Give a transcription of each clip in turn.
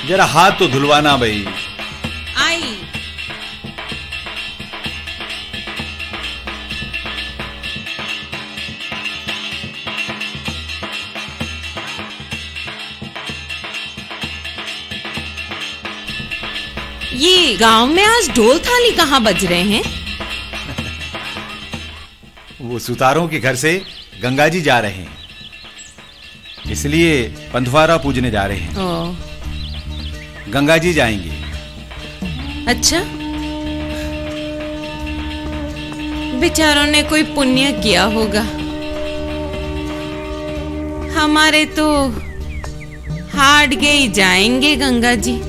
जरा हाथ तो धुलवाना भाई। आई। ये गांव में आज ढोल थाली कहाँ बज रहे हैं? वो सुतारों के घर से गंगा जी जा रहे हैं, इसलिए पंथवारा पूजने जा रहे हैं। गंगा जी जाएंगे। अच्छा, बेचारों ने कोई पुण्य किया होगा। हमारे तो हाट गए जाएंगे गंगा जी।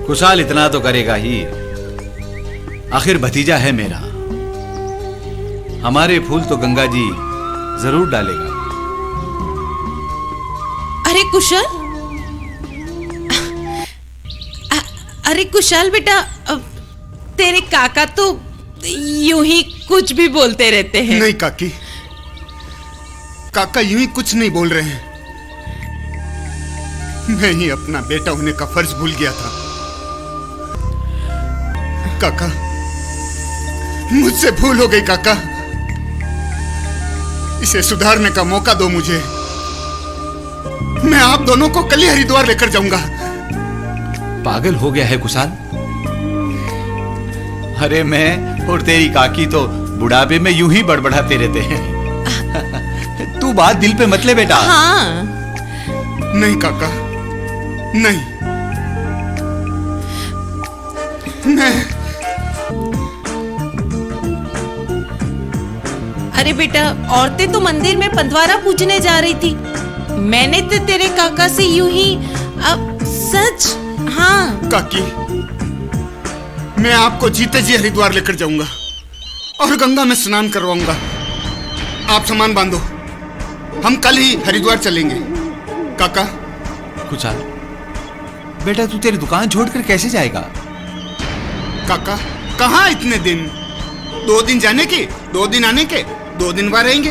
कुशाल इतना तो करेगा ही, आखिर भतीजा है मेरा। हमारे फूल तो गंगा जी जरूर डालेगा। अरे कुशल, अरे कुशल बेटा, तेरे काका तो यूं ही कुछ भी बोलते रहते हैं। नहीं काकी, काका यूं ही कुछ नहीं बोल रहे हैं। मैं ही अपना बेटा होने का फर्ज भूल गया था। काका, मुझसे भूल हो गई काका। इसे सुधारने का मौका दो मुझे। मैं आप दोनों को कल ही हरिद्वार लेकर जाऊंगा। पागल हो गया है कुशाल? अरे मैं और तेरी काकी तो बुढ़ापे में यूं ही बड़बड़ाते रहते हैं। तू बात दिल पे मत ले बेटा। हाँ। नहीं काका, नहीं। अरे बेटा, औरतें तो मंदिर में पंथवारा पूजने जा रही थी। मैंने तो तेरे काका से यूं ही अब सच। हाँ काकी, मैं आपको जीते जी हरिद्वार लेकर जाऊंगा और गंगा में स्नान करवाऊंगा। आप सामान बांधो, हम कल ही हरिद्वार चलेंगे। काका। कुशाल बेटा, तू तेरी दुकान छोड़कर कैसे जाएगा? काका, कहाँ इतने दिन? 2 दिन जाने के, 2 दिन आने के, 2 दिन वहां रहेंगे।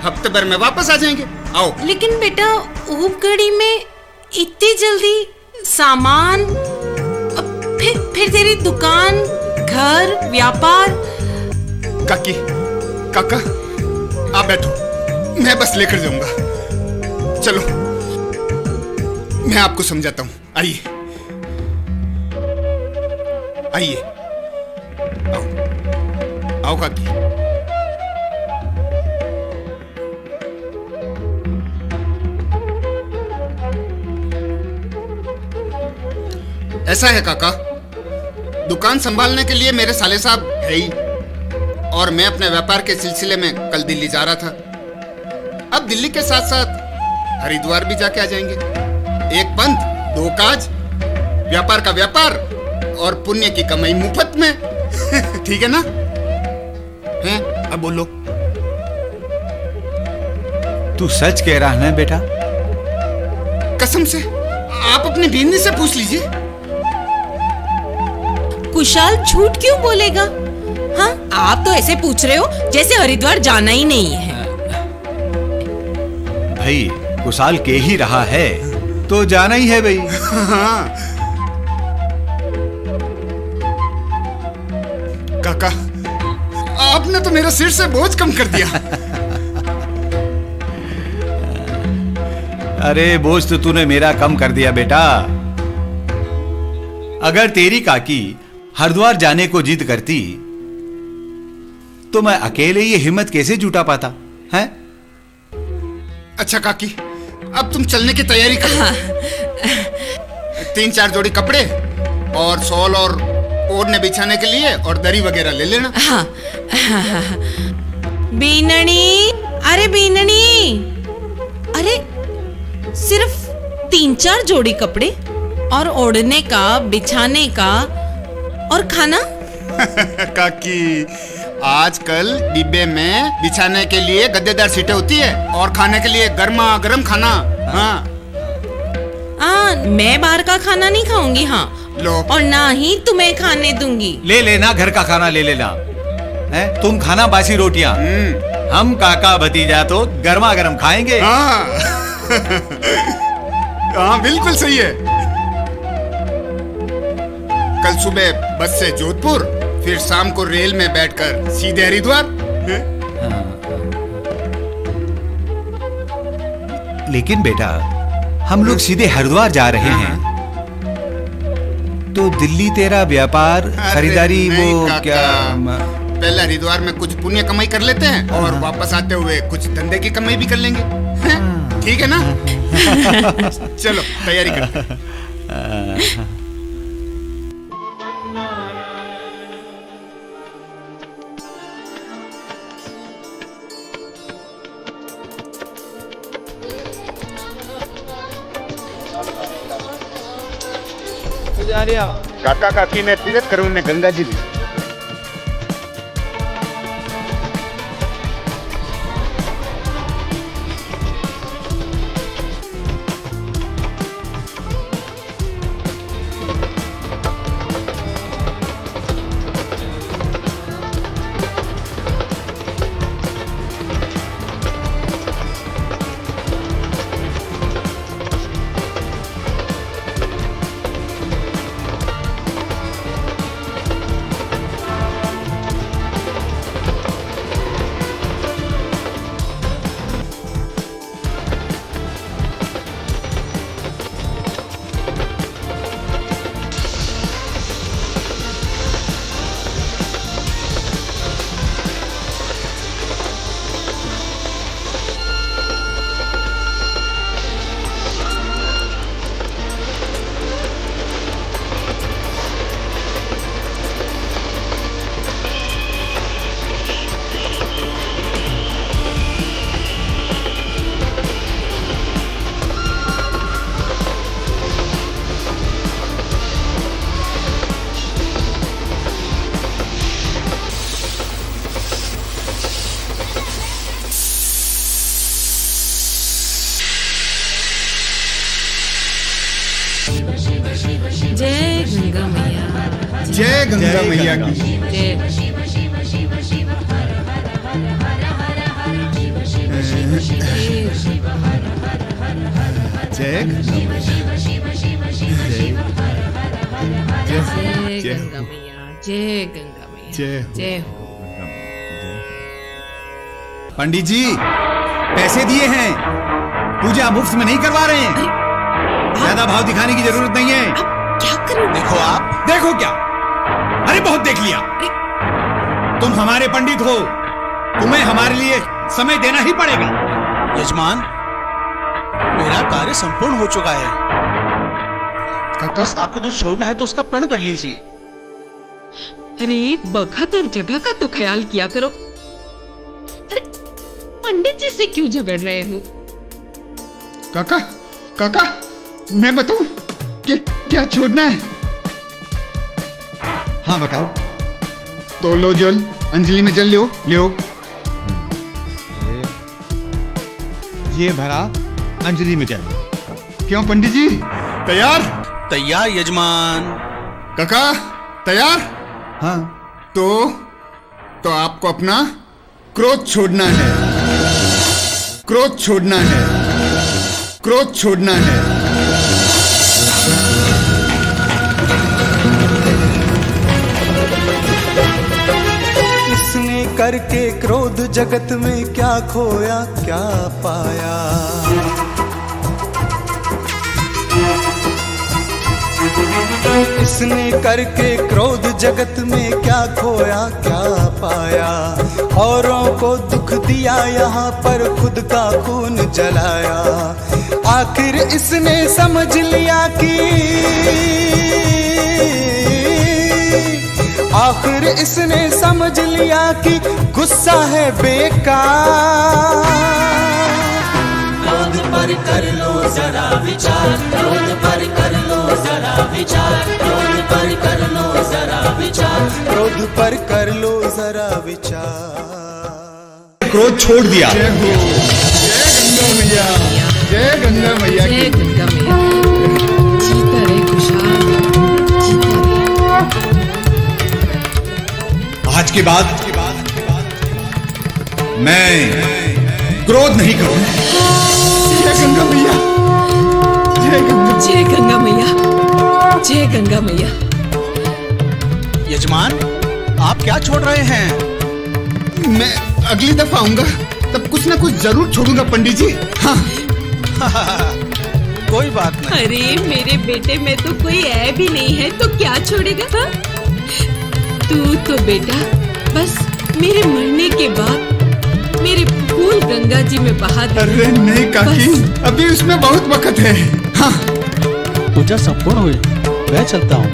हफ्ते भर में वापस आ जाएंगे। आओ। लेकिन बेटा, ऊपगढ़ी में इतनी जल्दी सामान, फिर तेरी दुकान, घर, व्यापार। काकी, काका, आप बैठो, मैं बस लेकर जाऊंगा। चलो, मैं आपको समझाता हूं। आइए, आइए, आओ, आओ काकी। ऐसा है काका, दुकान संभालने के लिए मेरे साले साहब है ही, और मैं अपने व्यापार के सिलसिले में कल दिल्ली जा रहा था। अब दिल्ली के साथ साथ हरिद्वार भी जाके आ जाएंगे। एक पंथ, 2 काज, व्यापार का व्यापार और पुण्य की कमाई मुफ्त में। ठीक है ना? हैं? अब बोलो। तू सच कह रहा है ना बेटा? कसम से, आप अपनी बीवी से पूछ लीजिए। कुशाल झूठ क्यों बोलेगा? हाँ, आप तो ऐसे पूछ रहे हो जैसे हरिद्वार जाना ही नहीं है। भाई, कुशाल के ही रहा है तो जाना ही है भाई। हाँ। काका, आपने तो मेरा सिर से बोझ कम कर दिया। अरे बोझ तो तूने मेरा कम कर दिया बेटा। अगर तेरी काकी हरिद्वार जाने को जिद करती तो मैं अकेले ये हिम्मत कैसे जुटा पाता है? अच्छा काकी, अब तुम चलने की तैयारी करो। 3-4 जोड़ी कपड़े और शॉल और ओढ़ने बिछाने के लिए और दरी वगैरह ले लेना। हाँ, बीननी, अरे बीननी, अरे सिर्फ 3-4 जोड़ी कपड़े और ओढ़ने का, बिछाने का और खाना। काकी, आजकल डिब्बे में बिछाने के लिए गद्देदार सीटें होती है और खाने के लिए गर्मा गर्म खाना। हाँ, मैं बाहर का खाना नहीं खाऊंगी। हाँ, लो। और ना ही तुम्हें खाने दूंगी। ले लेना, घर का खाना ले लेना है। तुम खाना बासी रोटियां। हम काका भतीजा तो गर्मा गर्म खाएंगे। हाँ हाँ बिल्कुल सही है। कल सुबह बस से जोधपुर, फिर शाम को रेल में बैठकर सीधे हरिद्वार। लेकिन बेटा, हम लोग सीधे हरिद्वार जा रहे हैं, तो दिल्ली तेरा व्यापार खरीदारी नहीं वो काका, क्या पहले हरिद्वार में कुछ पुण्य कमाई कर लेते हैं और वापस आते हुए कुछ धंधे की कमाई भी कर लेंगे। ठीक है ना? चलो तैयारी करते हैं। काका काकी ने तीर्थ करूं ने गंगा जी दी। जय गंगा मैया, जय गंगा मैया की। जय जय गंगा मैया, जय गंगा मैया, जय हो। पंडित जी पैसे दिए हैं, पूजा मुफ्त में नहीं करवा रहे हैं। ज्यादा भाव दिखाने की जरूरत नहीं है। क्या करूं? देखो आप, देखो क्या? अरे बहुत देख लिया। तुम हमारे पंडित हो, तुम्हें हमारे लिए समय देना ही पड़ेगा। यजमान, मेरा कार्य संपूर्ण हो चुका है। बस आपको जो छोड़ना है तो उसका प्रण कर लीजिए। अरे बखत और जगह का तो ख्याल किया करो। अरे पंडित जी से क्यों झगड़ रहे हो? काका काका मैं बताऊं कि क्या छोड़ना है? हाँ बताओ। तो लो जल, अंजलि में जल लो लो। ये भरा अंजलि में जल। क्यों पंडित जी तैयार? तैयार यजमान। काका तैयार? हाँ तो आपको अपना क्रोध छोड़ना है, क्रोध छोड़ना है, क्रोध छोड़ना है। इसने करके क्रोध जगत में क्या खोया क्या पाया। इसने करके क्रोध जगत में क्या खोया क्या पाया। औरों को दुख दिया यहाँ पर खुद का खून जलाया। आखिर इसने समझ लिया कि आखिर इसने समझ लिया कि गुस्सा है बेकार। क्रोध पर कर लो जरा विचार, क्रोध पर कर लो जरा विचार, क्रोध पर कर लो जरा विचार, क्रोध पर कर लो जरा विचार। क्रोध छोड़ दिया। जय हो, जय गंगा मैया, जय गंगा मैया जय की। गंगा मैया, जीता रहे खुशहाल, जीता रहे। आज के बाद मैं क्रोध नहीं करूंगा। जय गंगा मैया, जय गंगा। जय गंगा मैया, जय गंगा मैया। यजमान, आप क्या छोड़ रहे हैं? मैं अगली दफा आऊंगा तब कुछ ना कुछ जरूर छोड़ूंगा पंडित जी। हाँ। कोई बात नहीं। अरे मेरे बेटे में तो कोई ऐब ही नहीं है तो क्या छोड़ेगा? हाँ? तू तो बेटा बस मेरे मरने के बाद मेरे फूल गंगा जी में बहा दे। अरे नहीं काकी, अभी उसमें बहुत वक्त है। हाँ। पूजा संपूर्ण हुई, मैं चलता हूँ।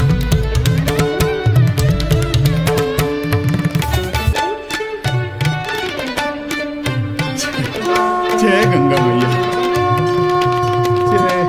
जय गंगा मैया, जय।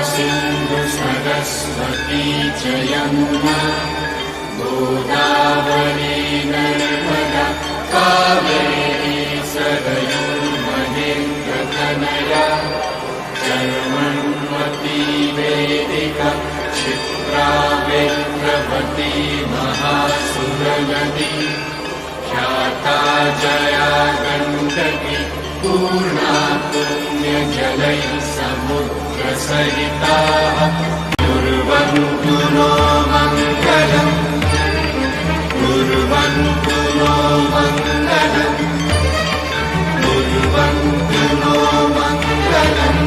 सिंधु सरस्वती च यमुना गोदावरी नर्मदा कावेरी सरयूर्महेन्द्रतनया चर्मण्वती वेदिका क्षिप्रा विक्रमती महासुरनदी ख्याता जया गण्डकी पूर्णा पुण्यजलैः समुद्रसहिताः कुर्वन्तु नो मङ्गलम्, कुर्वन्तु नो मङ्गलम्, कुर्वन्तु नो मङ्गलम्।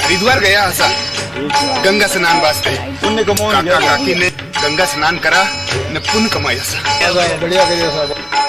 हरिद्वार गया हसा गंगा स्नान वास्ते पुण्य कमाओ काका काकी ने गंगा स्नान करा ने पुण्य कमाया सा बढ़िया करियो साहब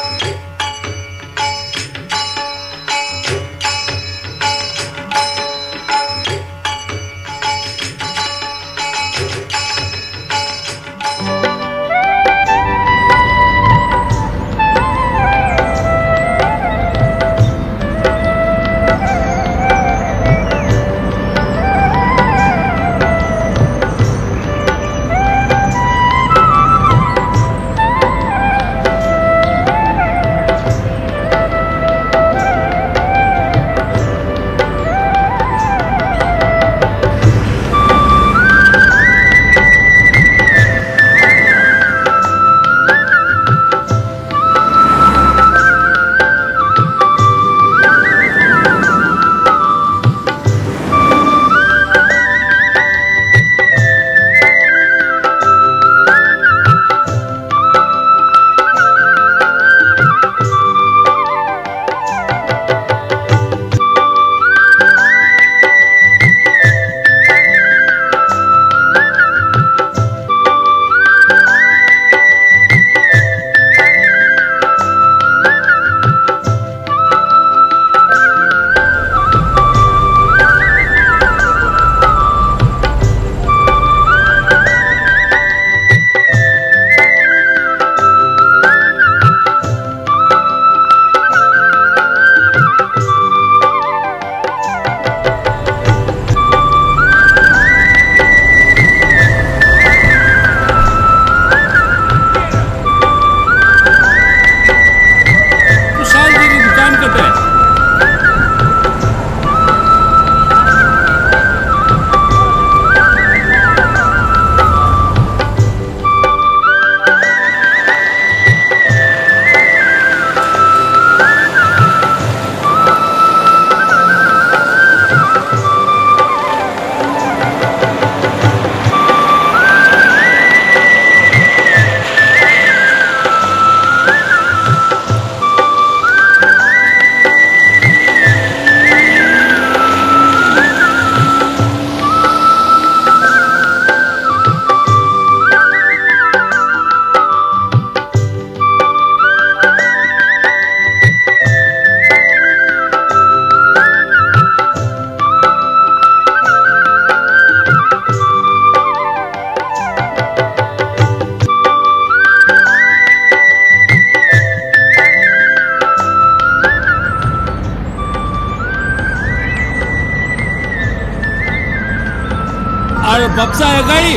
पप्सा है गई।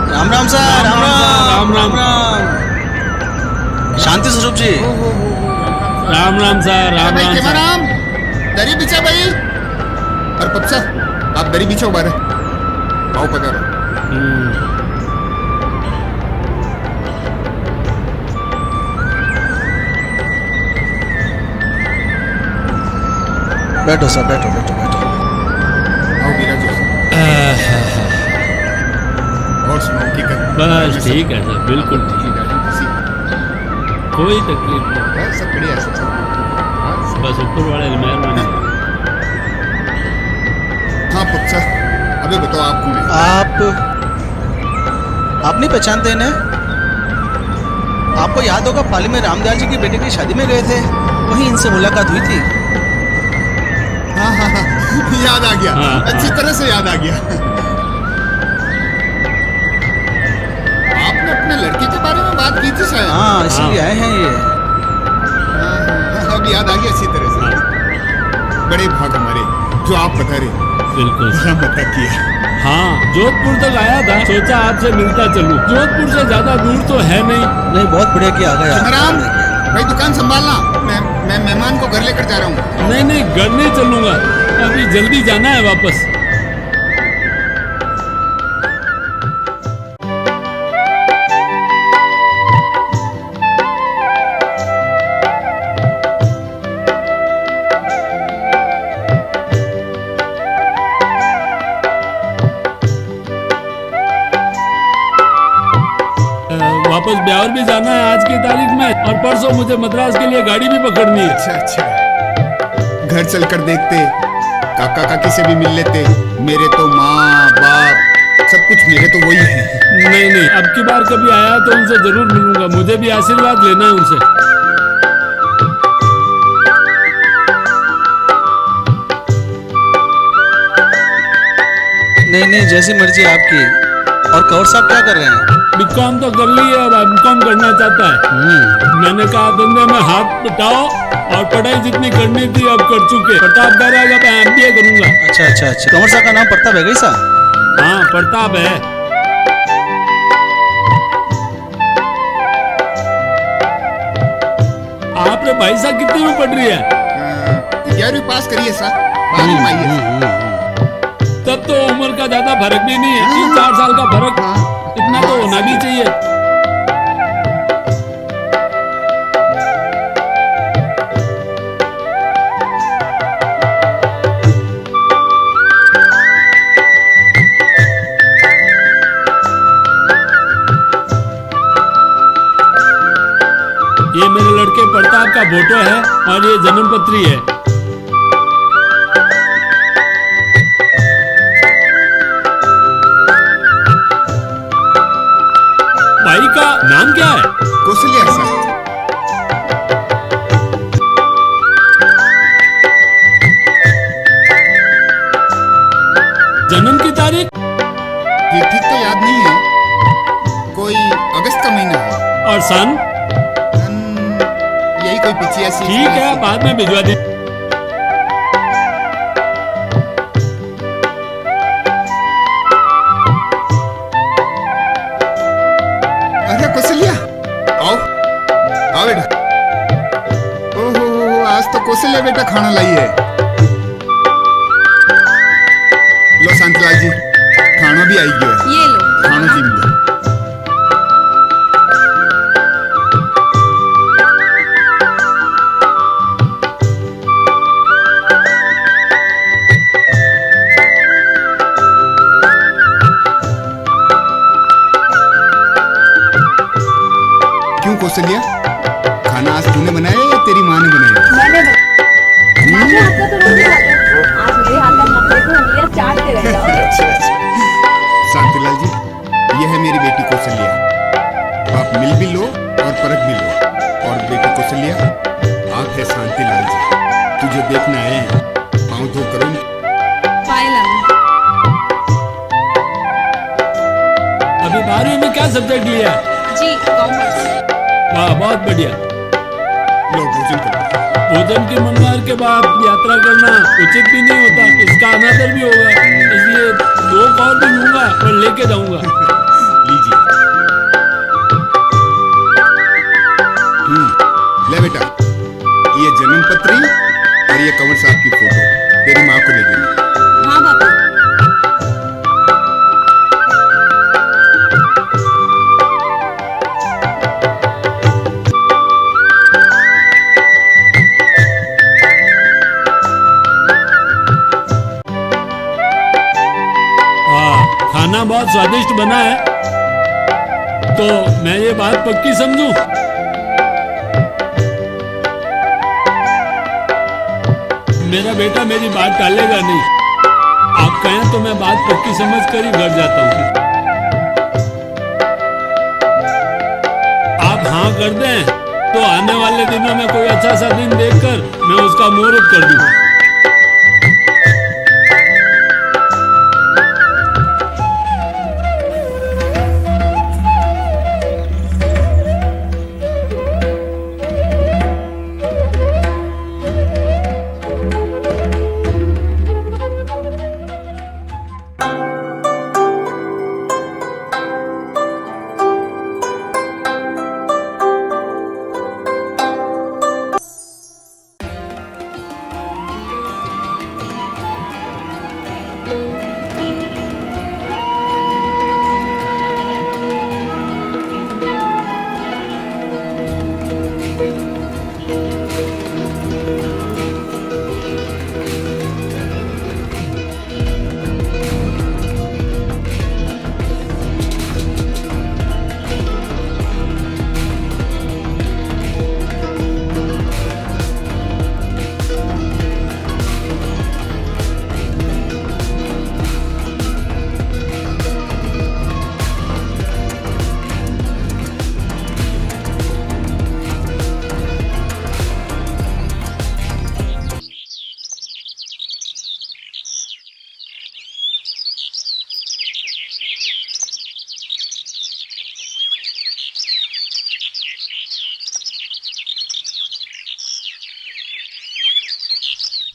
राम राम सर, राम राम राम राम। शांति स्वरूप जी। राम राम सर, राम भाई राम केमा सर। राम, दरी बिछा भाई। और पप्सा आप दरी बिछो बारे, आओ पधारो। बैठो सर, बैठो बैठो बैठो। आओ विराजो। और सुनाओ की कर। बस ठीक है सर, बिल्कुल ठीक है, कोई तकलीफ नहीं, सब बढ़िया सब सब। बस ऊपर वाले की मेहरबानी है। हाँ पप्सा, अबे बताओ आप कौन है? आप नहीं पहचानते इन्हें? आपको याद होगा पाली में रामदयाल जी की बेटे की शादी में गए थे, वहीं इनसे मुलाकात हुई थी। हाँ हाँ हाँ, याद आ गया। हाँ, अच्छी तरह से याद आ गया। आपने अपने लड़के के बारे में बात की थी शायद। हाँ, इसीलिए आए हैं ये। अब याद आ गया अच्छी तरह से। बड़े भाग हमारे जो आप बता रहे, बिल्कुल बड़ा मजा किया। हाँ, जोधपुर तक आया था, सोचा आपसे मिलता चलूं। जोधपुर से ज्यादा दूर तो है नहीं। नहीं, बहुत बढ़िया किया, आ गया। राम भाई दुकान संभालना, मैं मेहमान को घर लेकर जा रहा हूँ। नहीं नहीं, घर नहीं चलूंगा, अभी जल्दी जाना है वापस। वापस ब्यावर भी जाना है आज की तारीख में, और परसों मुझे मद्रास के लिए गाड़ी भी पकड़नी है। अच्छा अच्छा, घर चलकर देखते, काका काकी से भी मिल लेते। मेरे तो माँ बाप सब कुछ मेरे तो वही है। नहीं नहीं, अब की बार कभी आया तो उनसे जरूर मिलूंगा, मुझे भी आशीर्वाद लेना है उनसे। नहीं नहीं, जैसी मर्जी आपकी। और कंवर साहब क्या कर रहे हैं? बीकॉम तो कर ली है, अब एमकॉम करना चाहता है। मैंने कहा धंधे में हाथ बटाओ, और पढ़ाई जितनी करनी थी अब कर चुके। प्रताप कह रहा है मैं MBA करूंगा। अच्छा अच्छा अच्छा। कंवर साहब का नाम प्रताप है गई सा? हाँ, प्रताप है। आपने भाई साहब कितनी में पढ़ रही है? 11वीं पास करिए सर, 12वीं में आई है। तब तो उम्र का ज्यादा फर्क भी नहीं है, 3-4 साल का फर्क, इतना तो होना भी चाहिए। ये मेरे लड़के प्रताप का फोटो है, और ये जन्म पत्री है। भाई का नाम क्या है? कौशल्या सर। जन्म की तारीख ठीक ठीक तो याद नहीं है, कोई अगस्त का महीना है। और सन? यही कोई 85। ठीक है, बाद में भिजवा दी। अरे कौशल्या, आओ आओ बेटा। ओहो, आज तो कौशल्या बेटा खाना लाई है। लो शांतिलाल जी, खाना भी आई गया है। ये लो खाना जी मिलो। क्यों कौशल्या, खाना आज तूने बनाया या तेरी माँ ने बनाया? मैंने माँ के हाथ का तो रोज ही खाते हैं, आज मेरे हाथ का मत देखो, उंगलियां चाटते रह जाओ। अच्छा अच्छा। शांतिलाल जी, यह है मेरी बेटी कौशल्या। आप मिल भी लो और परख भी लो। और बेटी कौशल्या, आप है शांतिलाल जी, तुझे देखने आए हैं। पाँव धो करो। पायल आ गई। अभी 12वीं में क्या सब्जेक्ट लिया? जी कॉमर्स। वाह, बहुत बढ़िया। लो भोजन करो। भोजन की मंगवार के बाद यात्रा करना उचित भी नहीं होता, इसका अनादर भी होगा, इसलिए 2 और भी लूंगा और लेके जाऊंगा। लीजिए। ले बेटा, ये जन्म पत्री और ये कंवर साहब की फोटो तेरी माँ को दे देना। हाँ बापू। खाना बहुत स्वादिष्ट बना है, तो मैं ये बात पक्की समझूं? मेरा बेटा मेरी बात टालेगा नहीं। आप कहें तो मैं बात पक्की समझ कर ही घर जाता हूँ। आप हाँ कर दें तो आने वाले दिनों में कोई अच्छा सा दिन देखकर मैं उसका मुहूर्त कर दूंगा।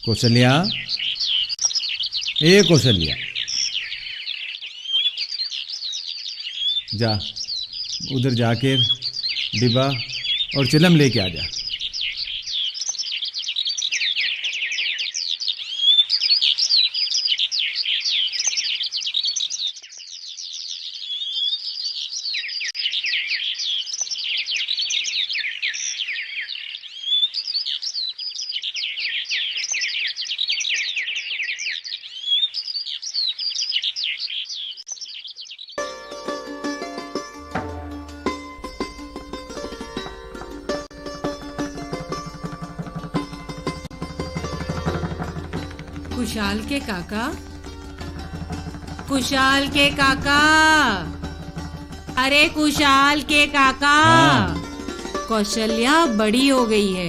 कौशल्या, ए कौशल्या, जा उधर जाके डिब्बा और चिलम लेके आ जा। कुशाल के काका, कुशाल के काका, अरे कुशाल के काका। कौशल्या बड़ी हो गई है।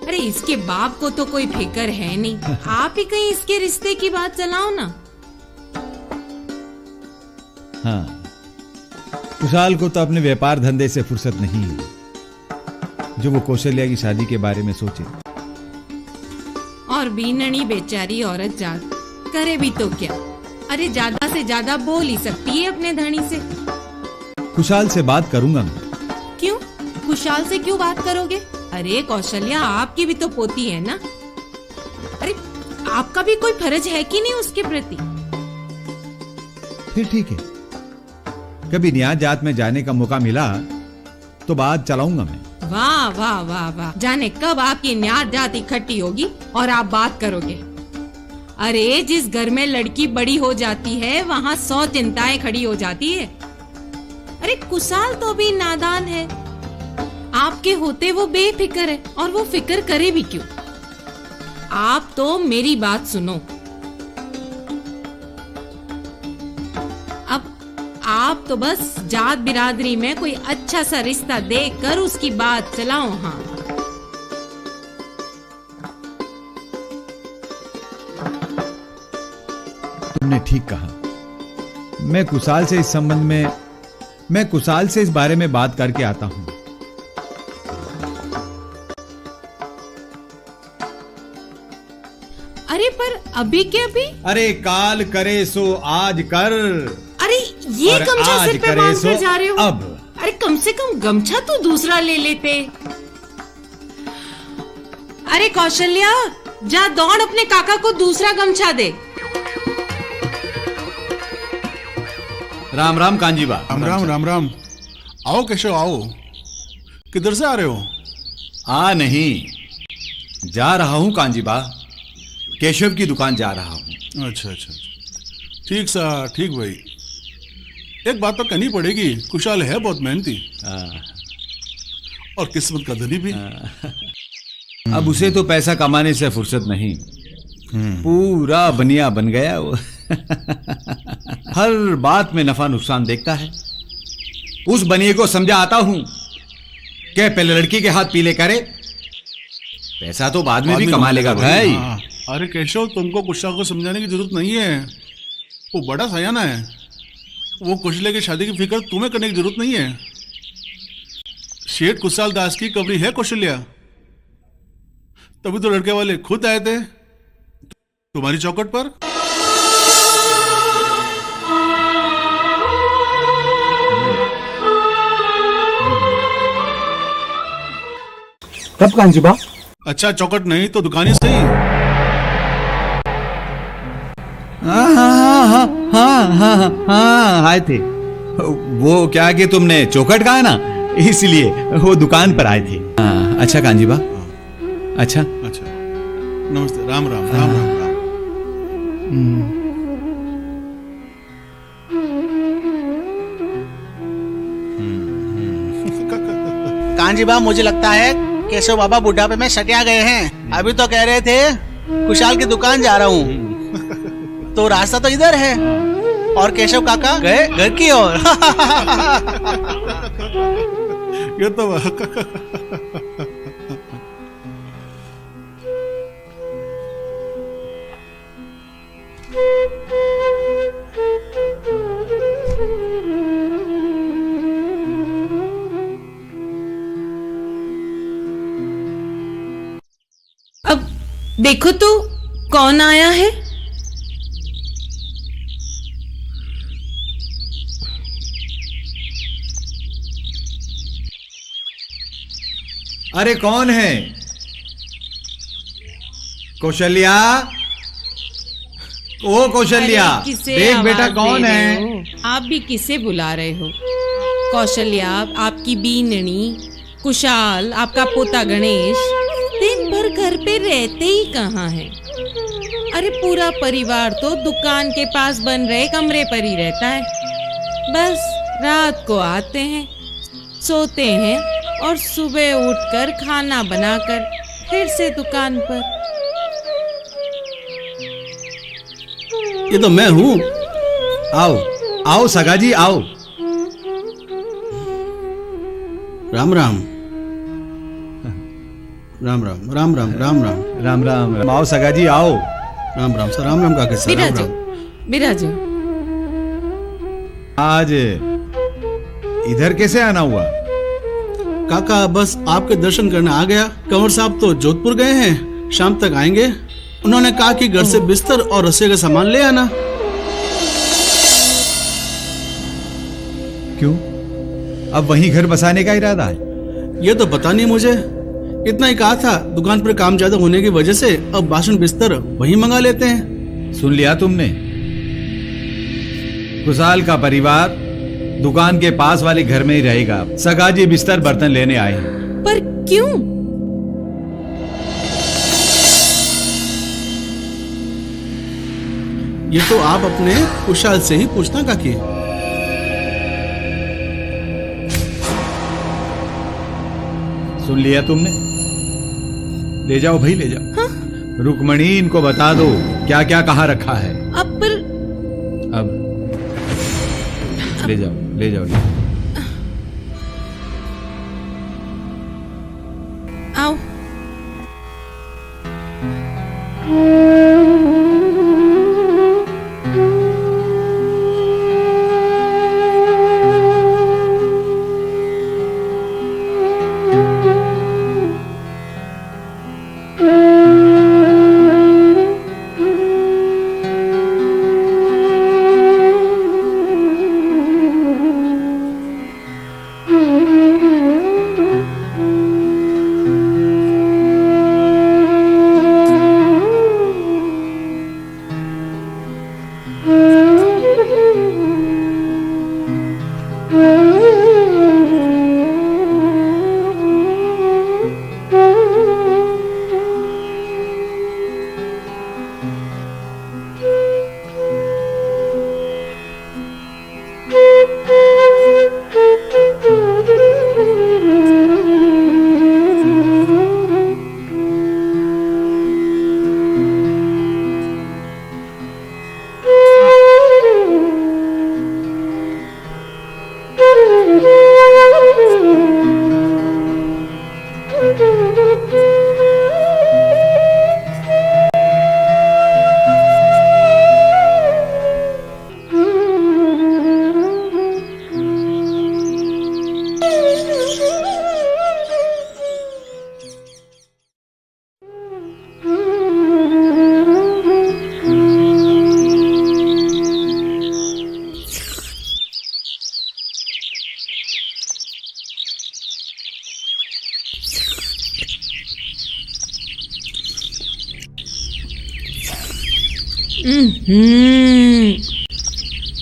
अरे इसके बाप को तो कोई फिक्र है नहीं। आप ही कहीं इसके रिश्ते की बात चलाओ ना। हाँ, कुशाल को तो अपने व्यापार धंधे से फुर्सत नहीं है जो वो कौशल्या की शादी के बारे में सोचे। और बीननी बेचारी औरत जात करे भी तो क्या। अरे ज्यादा से ज्यादा बोल ही सकती है अपने धनी से। कुशाल से बात करूंगा मैं। क्यों? कुशाल से क्यों बात करोगे? अरे कौशल्या आपकी भी तो पोती है ना। अरे आपका भी कोई फर्ज है कि नहीं उसके प्रति? फिर ठीक है, कभी न्याय जात में जाने का मौका मिला तो बात चलाऊंगा मैं। वाह वाह वाह वाह, जाने कब आपकी न्याय जात इकट्ठी होगी और आप बात करोगे। अरे जिस घर में लड़की बड़ी हो जाती है वहाँ 100 चिंताएं खड़ी हो जाती है। अरे कुशाल तो भी नादान है, आपके होते वो बेफिक्र है। और वो फिक्र करे भी क्यों? आप तो मेरी बात सुनो। अब आप तो बस जात बिरादरी में कोई अच्छा सा रिश्ता देख कर उसकी बात चलाओ। हाँ, तुमने ठीक कहा। मैं कुशाल से इस संबंध में, मैं कुशाल से इस बारे में बात करके आता हूं। अभी के अभी? अरे काल करे सो आज कर, अरे ये और गमछा आज सिर पे करे बांध कर सो जा रहे हो? अब। अरे कम से कम गमछा तो दूसरा ले लेते। अरे कौशल्या, जा दौड़ अपने काका को दूसरा गमछा दे। राम राम कांजीबा। राम राम राम राम। आओ केशव आओ। किधर से आ रहे हो? नहीं, जा रहा हूं कांजीबा, केशव की दुकान जा रहा हूं। अच्छा अच्छा, ठीक सा ठीक भाई। एक बात तो कहनी पड़ेगी, कुशाल है बहुत मेहनती और किस्मत का धनी भी। अब उसे तो पैसा कमाने से फुर्सत नहीं, पूरा बनिया बन गया वो। हर बात में नफा नुकसान देखता है। उस बनिए को समझा आता हूं कि पहले लड़की के हाथ पीले करे, पैसा तो बाद में भी कमा लेगा भाई। हाँ। अरे केशव, तुमको कुशाल को समझाने की जरूरत नहीं है, वो बड़ा सयाना है। वो कुशले की शादी की फिक्र तुम्हें करने की जरूरत नहीं है। शेठ कुशाल दास की कबरी है कौशल्या, तभी तो लड़के वाले खुद आए थे तुम्हारी चौखट पर। कब कांजीबा? अच्छा, चौखट नहीं तो दुकान ही सही। हाँ आए थे। वो क्या कि तुमने चौखट कहा ना, इसलिए वो दुकान पर आए थे। अच्छा कांजीबा, अच्छा अच्छा, नमस्ते। राम राम राम राम राम। कांजीबा, मुझे लगता है केशव बाबा बुढ़ापे में सटिया गए हैं। अभी तो कह रहे थे कुशाल की दुकान जा रहा हूँ, तो रास्ता तो इधर है और केशव काका गए घर की ओर। ये तो अब देखो तो कौन आया है। अरे कौन है? कौशल्या, ओ कौशल्या, अरे, किसे देख बेटा आवाज कौन दे है? रहे हो? आप भी किसे बुला रहे हो? कौशल्या, आपकी बीननी, कुशाल, आपका पोता गणेश दिन भर घर पे रहते ही कहाँ हैं? अरे पूरा परिवार तो दुकान के पास बन रहे कमरे पर ही रहता है। बस रात को आते हैं, सोते हैं और सुबह उठकर खाना बनाकर फिर से दुकान पर। ये तो मैं हूँ। आओ आओ सगा जी आओ। राम राम राम राम राम राम राम राम राम राम। आओ सगा जी आओ। राम राम सर। राम राम काका सर। राम बिराजो राम। बिराजो। आज इधर कैसे आना हुआ? काका बस आपके दर्शन करने आ गया। कंवर साहब तो जोधपुर गए हैं, शाम तक आएंगे। उन्होंने कहा कि घर से बिस्तर और रसोई का सामान ले आना। क्यों, अब वहीं घर बसाने का इरादा है? ये तो पता नहीं मुझे, इतना ही कहा था। दुकान पर काम ज्यादा होने की वजह से अब बासन बिस्तर वहीं मंगा लेते हैं। सुन लिया तुमने? कुशाल का परिवार दुकान के पास वाले घर में ही रहेगा। सगाजी बिस्तर बर्तन लेने आए हैं। पर क्यों? ये तो आप अपने कुशाल से ही पूछना काकी। सुन लिया तुमने? ले जाओ भाई ले जाओ। हाँ? रुक्मणी, इनको बता दो क्या क्या कहाँ रखा है। अब पर अब ले जाओ ले जाओ, ले जाओ। आओ।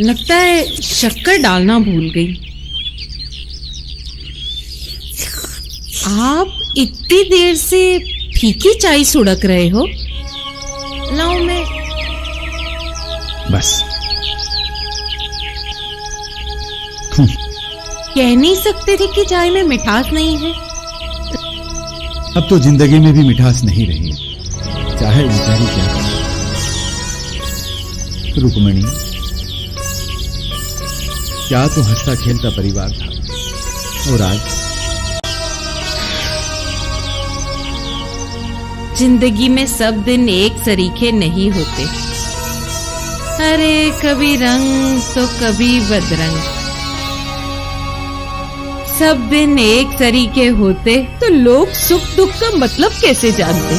लगता है शक्कर डालना भूल गई। आप इतनी देर से फीकी चाय सुड़क रहे हो। लाओ मैं। बस कह नहीं सकते थे कि चाय में मिठास नहीं है। अब तो जिंदगी में भी मिठास नहीं रही, चाहे बेचारी क्या करे। रुक्मिणी, क्या तो हंसता खेलता परिवार था, और आज जिंदगी में सब दिन एक सरीखे नहीं होते। अरे कभी रंग तो कभी बदरंग। सब दिन एक सरीखे होते तो लोग सुख दुख का मतलब कैसे जानते।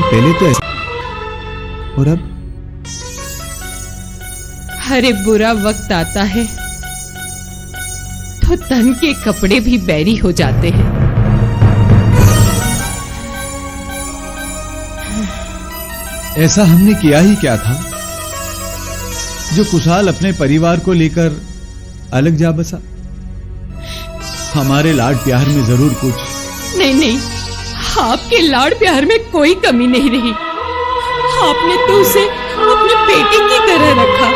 पहले तो ऐसा, और अब? अरे बुरा वक्त आता है तो तन के कपड़े भी बैरी हो जाते हैं। ऐसा हमने किया ही क्या था जो कुशाल अपने परिवार को लेकर अलग जा बसा? हमारे लाड प्यार में जरूर कुछ। नहीं, आपके लाड़ प्यार में कोई कमी नहीं रही। आपने तो उसे अपने बेटे की तरह रखा।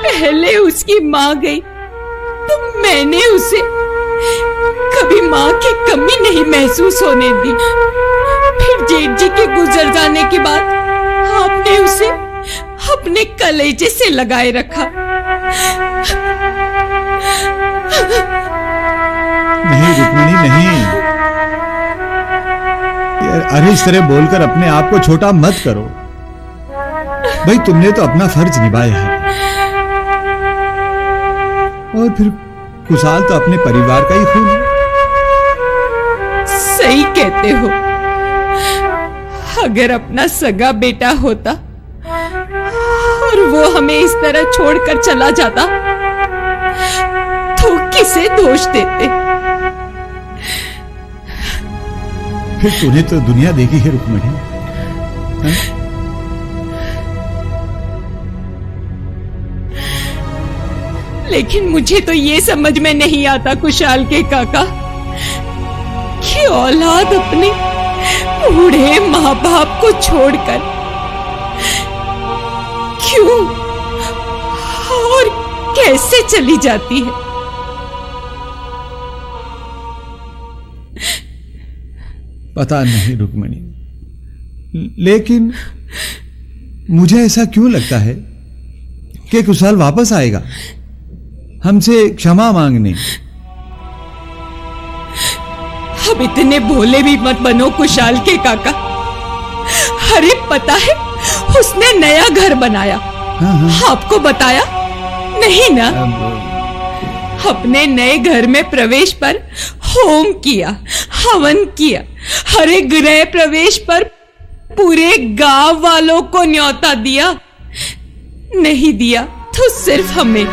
पहले उसकी माँ गई तो मैंने उसे कभी माँ की कमी नहीं महसूस होने दी। फिर जेठ जी के गुजर जाने के बाद आपने उसे अपने कलेजे से लगाए रखा। नहीं रुक्मिणी, नहीं। अरे इस तरह बोलकर अपने आप को छोटा मत करो। भाई तुमने तो अपना फर्ज निभाया है, और फिर कुशाल तो अपने परिवार का ही खून है। सही कहते हो। अगर अपना सगा बेटा होता और वो हमें इस तरह छोड़कर चला जाता तो किसे दोष देते। फिर तूने तो दुनिया देखी है रुक्मिणी। लेकिन मुझे तो ये समझ में नहीं आता कुशाल के काका कि औलाद अपने बूढ़े माँ बाप को छोड़कर क्यों और कैसे चली जाती है। पता नहीं रुक्मिणी, लेकिन मुझे ऐसा क्यों लगता है कि कुशाल वापस आएगा हमसे क्षमा मांगने। अब इतने भोले भी मत बनो कुशाल के काका। अरे पता है उसने नया घर बनाया। हाँ। आपको बताया नहीं ना? अपने नए घर में प्रवेश पर होम किया, हवन किया। हरे गृह प्रवेश पर पूरे गांव वालों को न्योता दिया। नहीं दिया तो सिर्फ हमें।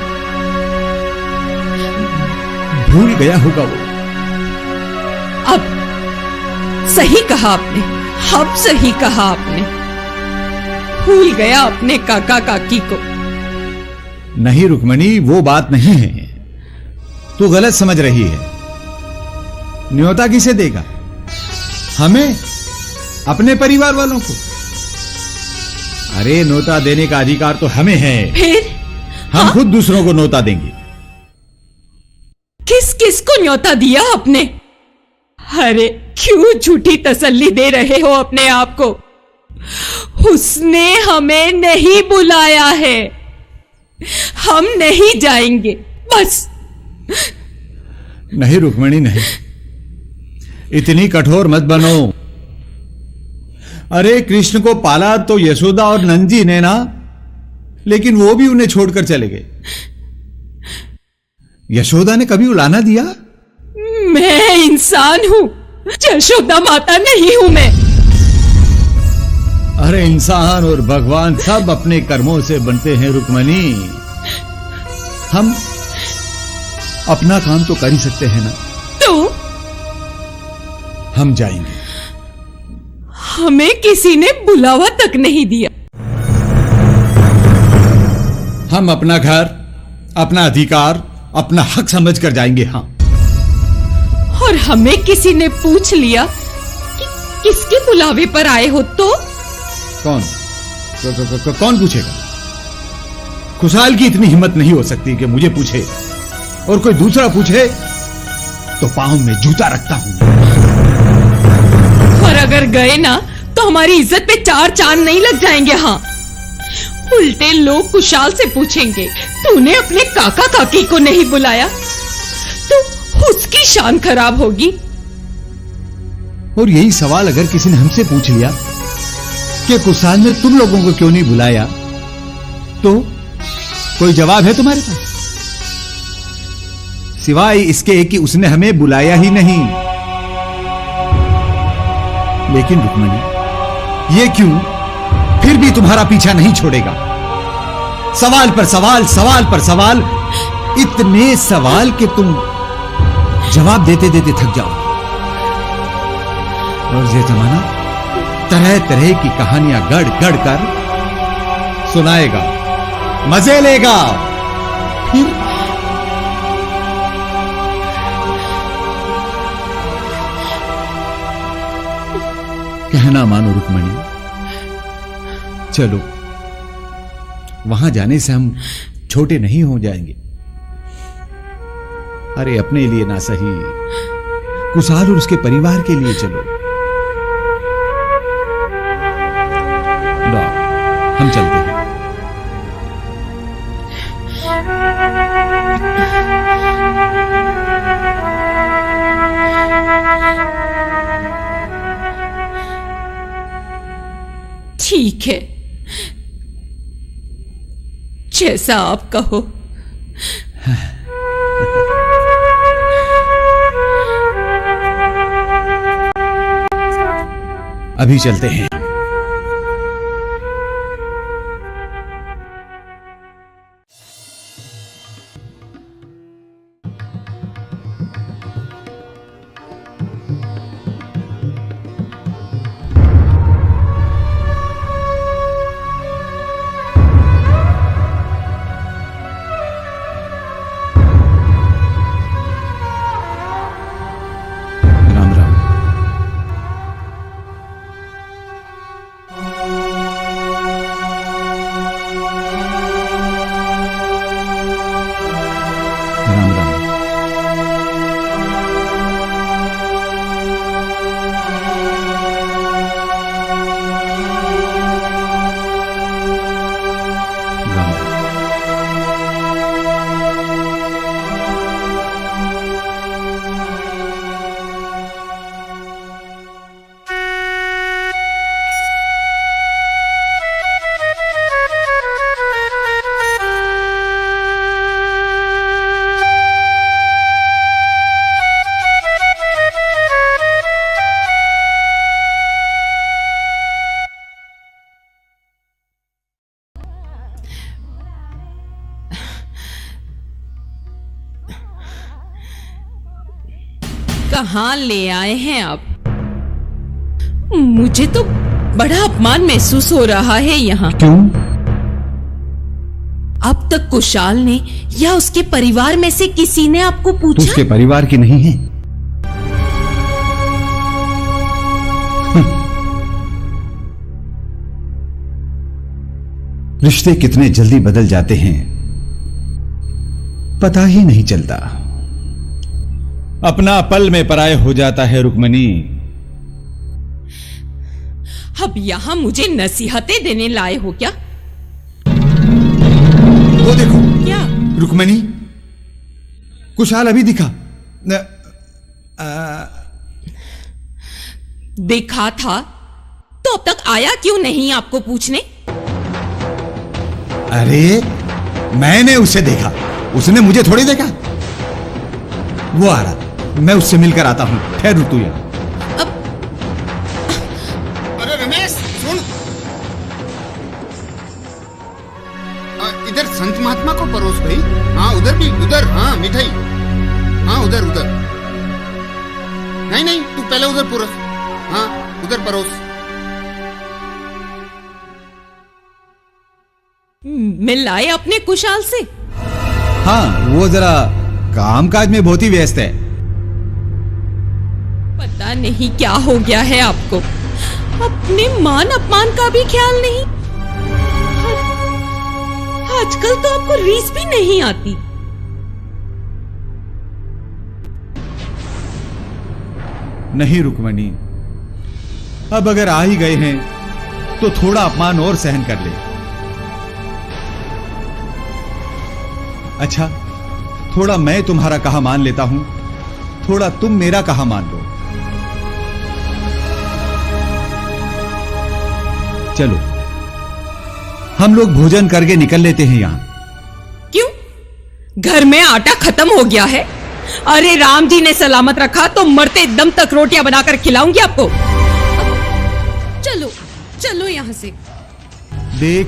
भूल गया होगा वो। अब सही कहा आपने, अब सही कहा आपने। भूल गया अपने काका काकी को। नहीं रुक्मिणी, वो बात नहीं है। तू गलत समझ रही है। न्योता किसे देगा? हमें, अपने परिवार वालों को। अरे न्योता देने का अधिकार तो हमें है। फिर हम खुद दूसरों को न्योता देंगे। किस किस को न्योता दिया आपने? अरे क्यों झूठी तसल्ली दे रहे हो अपने आप को? उसने हमें नहीं बुलाया है। हम नहीं जाएंगे, बस। नहीं रुक्मिणी, नहीं। इतनी कठोर मत बनो। अरे कृष्ण को पाला तो यशोदा और नंदी ने ना, लेकिन वो भी उन्हें छोड़कर चले गए। यशोदा ने कभी उलाना दिया? मैं इंसान हूं, यशोदा माता नहीं हूं मैं। अरे इंसान और भगवान सब अपने कर्मों से बनते हैं रुक्मिणी। हम अपना काम तो कर ही सकते हैं ना। हम जाएंगे। हमें किसी ने बुलावा तक नहीं दिया। हम अपना घर, अपना अधिकार, अपना हक समझ कर जाएंगे। हाँ, और हमें किसी ने पूछ लिया कि किसके बुलावे पर आए हो तो कौन पूछेगा? खुशहाल की इतनी हिम्मत नहीं हो सकती कि मुझे पूछे, और कोई दूसरा पूछे तो पांव में जूता रखता हूं। और अगर गए ना तो हमारी इज्जत पे चार चांद नहीं लग जाएंगे। हाँ, उल्टे लोग खुशहाल से पूछेंगे, तूने अपने काका काकी को नहीं बुलाया, तो उसकी शान खराब होगी। और यही सवाल अगर किसी ने हमसे पूछ लिया कि खुशहाल ने तुम लोगों को क्यों नहीं बुलाया, तो कोई जवाब है तुम्हारे पास? सिवाय इसके कि उसने हमें बुलाया ही नहीं। लेकिन रुक्मणी, ये क्यों? फिर भी तुम्हारा पीछा नहीं छोड़ेगा। सवाल पर सवाल, सवाल पर सवाल, इतने सवाल कि तुम जवाब देते देते थक जाओ। और ये जमाना तरह तरह की कहानियां गढ़ गढ़ कर सुनाएगा, मजे लेगा। फिर कहना मानो रुक्मणी, चलो, वहां जाने से हम छोटे नहीं हो जाएंगे। अरे अपने लिए ना सही, खुशहाल और उसके परिवार के लिए चलो। लो, हम चलते हैं। ठीक है, जैसा आप कहो। अभी चलते हैं। कहां ले आए हैं आप? मुझे तो बड़ा अपमान महसूस हो रहा है यहाँ। क्यों? अब तक खुशहाल ने या उसके परिवार में से किसी ने आपको पूछा? तो उसके परिवार की नहीं है। रिश्ते कितने जल्दी बदल जाते हैं, पता ही नहीं चलता। अपना पल में पराये हो जाता है रुक्मणी। अब यहां मुझे नसीहतें देने लाए हो क्या? वो देखो। क्या? रुक्मणी, खुशहाल अभी दिखा। देखा था तो अब तक आया क्यों नहीं आपको पूछने? अरे मैंने उसे देखा, उसने मुझे थोड़ी देखा। वो आ रहा, मैं उससे मिलकर आता हूं। ठहर तू यहाँ। अरे रमेश सुन, इधर संत महात्मा को परोस भाई। हाँ उधर भी, उधर। हाँ मिठाई, हाँ उधर उधर। नहीं नहीं, तू पहले उधर परोस। हाँ, उधर परोस। मिल आए अपने कुशाल से? हाँ, वो जरा काम काज में बहुत ही व्यस्त है। पता नहीं क्या हो गया है आपको, अपने मान अपमान का भी ख्याल नहीं। आजकल तो आपको रीस भी नहीं आती। नहीं रुक्मणी, अब अगर आ ही गए हैं तो थोड़ा अपमान और सहन कर ले। अच्छा, थोड़ा मैं तुम्हारा कहा मान लेता हूं, थोड़ा तुम मेरा कहा मान लो। चलो हम लोग भोजन करके निकल लेते हैं यहां। क्यों? घर में आटा खत्म हो गया है? अरे राम जी ने सलामत रखा तो मरते दम तक रोटियां बनाकर खिलाऊंगी आपको। चलो चलो यहां से। देख,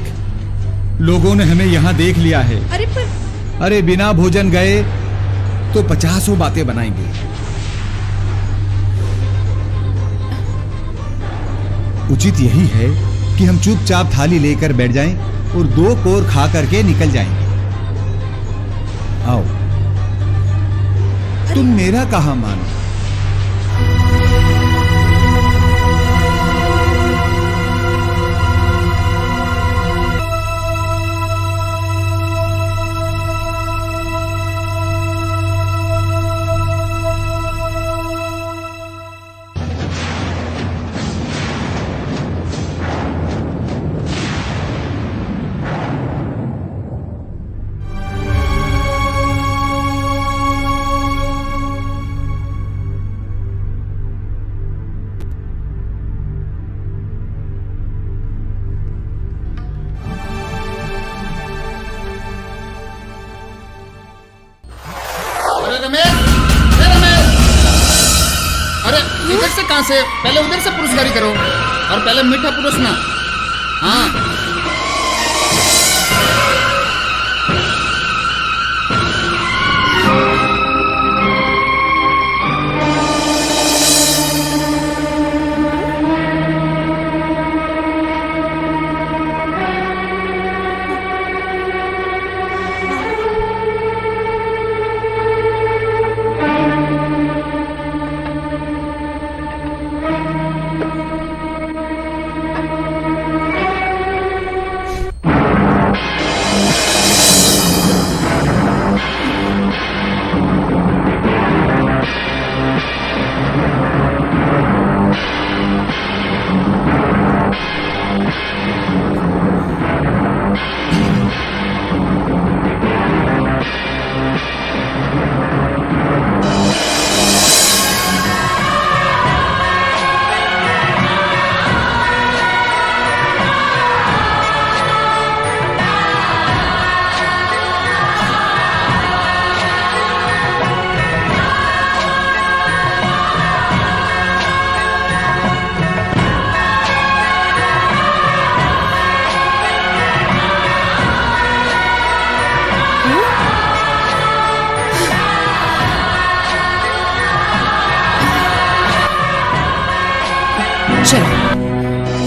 लोगों ने हमें यहां देख लिया है। अरे बिना भोजन गए तो 50 बातें बनाएंगे। उचित यही है कि हम चुपचाप थाली लेकर बैठ जाएं और 2 कोर खा करके निकल जाएंगे। आओ, तुम मेरा कहा मानो। कहां से? पहले उधर से पुरुषगारी करो और पहले मीठा पुरुषना। हाँ,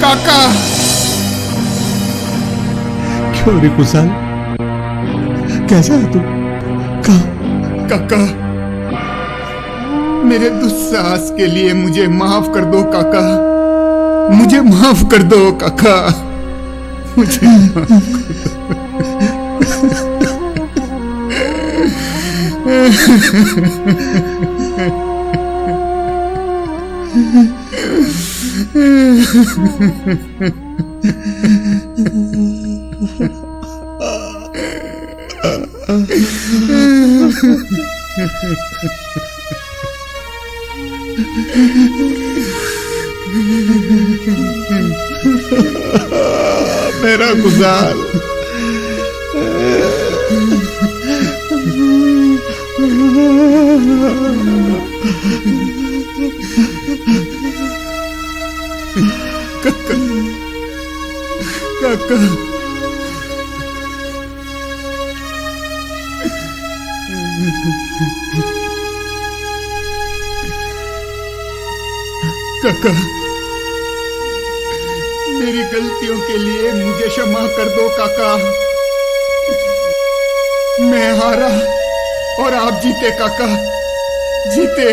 काका। क्यों रे कुशाल, कैसा है तू? काका, मेरे दुस्साहस के लिए मुझे माफ कर दो काका, मुझे माफ कर दो काका, मुझे माफ मेरा गुजार। काका, काका, मेरी गलतियों के लिए मुझे क्षमा कर दो काका। मैं हारा और आप जीते काका, जीते।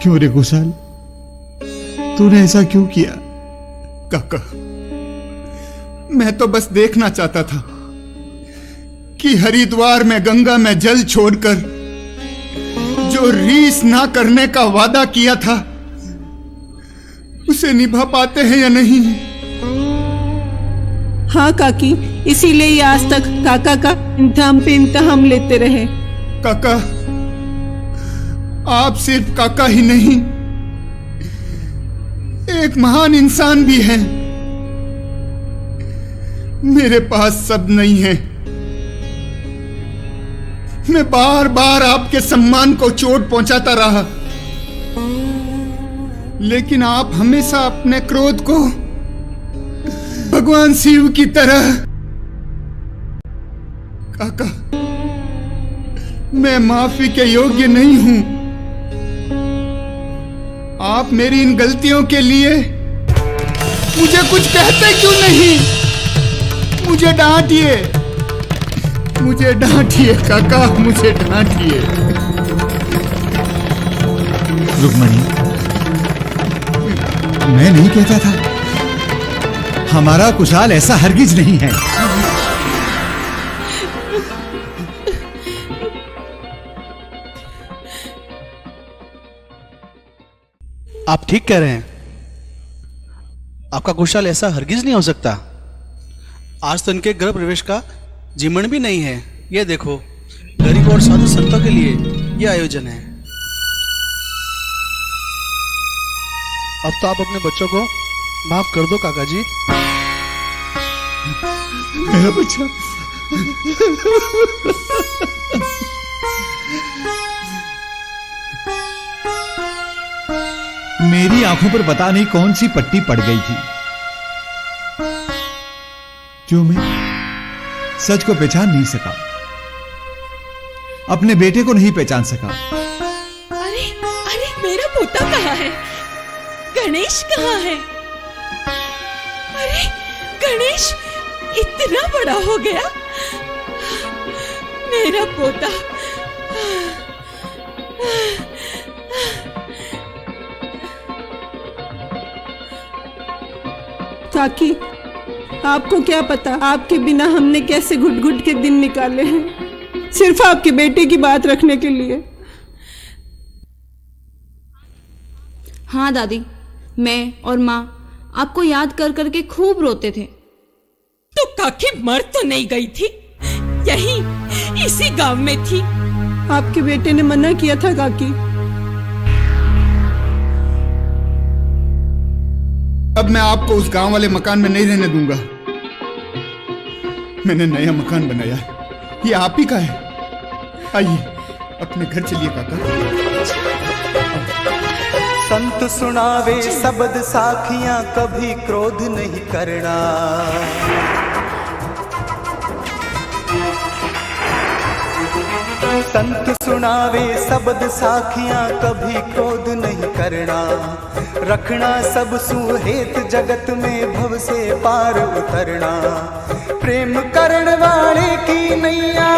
क्यों रे कुशाल, तूने ऐसा क्यों किया? काका, मैं तो बस देखना चाहता था कि हरिद्वार में गंगा में जल छोड़कर जो रीस ना करने का वादा किया था उसे निभा पाते हैं या नहीं। हाँ काकी, इसीलिए ये आज तक काका का इंतहाम पे इंतहाम लेते रहे। काका, आप सिर्फ काका ही नहीं, एक महान इंसान भी हैं। मेरे पास सब नहीं है। मैं बार बार आपके सम्मान को चोट पहुंचाता रहा, लेकिन आप हमेशा अपने क्रोध को भगवान शिव की तरह। काका, मैं माफी के योग्य नहीं हूं। आप मेरी इन गलतियों के लिए मुझे कुछ कहते क्यों नहीं? मुझे डांटिए, मुझे डांटिए काका, मुझे डांटिए। रुक्मणी, मैं नहीं कहता था, हमारा कुशाल ऐसा हरगिज नहीं है। आप ठीक कह रहे हैं, आपका कुशाल ऐसा हरगिज नहीं हो सकता। आज तो इनके गृह प्रवेश का जिमण भी नहीं है। ये देखो, गरीब और साधु संतों के लिए यह आयोजन है। अब तो आप अपने बच्चों को माफ कर दो काका जी। मेरा बच्चा, मेरी आंखों पर पता नहीं कौन सी पट्टी पड़ गई थी। क्यों मैं सच को पहचान नहीं सका, अपने बेटे को नहीं पहचान सका। अरे अरे, मेरा पोता कहाँ है? गणेश कहाँ है? अरे गणेश इतना बड़ा हो गया, मेरा पोता। काकी, आपको क्या पता आपके बिना हमने कैसे घुट घुट के दिन निकाले हैं, सिर्फ आपके बेटे की बात रखने के लिए। हाँ दादी, मैं और माँ आपको याद कर करके खूब रोते थे। तो काकी मर तो नहीं गई थी, यही इसी गांव में थी। आपके बेटे ने मना किया था काकी। अब मैं आपको उस गांव वाले मकान में नहीं रहने दूंगा। मैंने नया मकान बनाया है, ये आप ही का है। आइए अपने घर चलिए काका। संत सुनावे शब्द साखियां, कभी क्रोध नहीं करना। संत सुनावे शब्द साखियां, कभी क्रोध नहीं करना। रखना सब सुहेत जगत में, भव से पार उतरना। प्रेम करण वाले की नैया,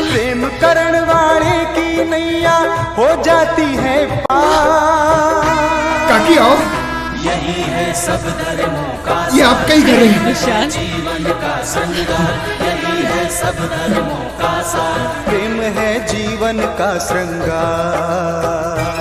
प्रेम करण वाले की नैया हो जाती है पार। काकी आओ, यही है सब धर्मों का, ये आपका ही घर है। जीवन का संगार, यही है सब धर्मों का सार। प्रेम है जीवन का श्रृंगार।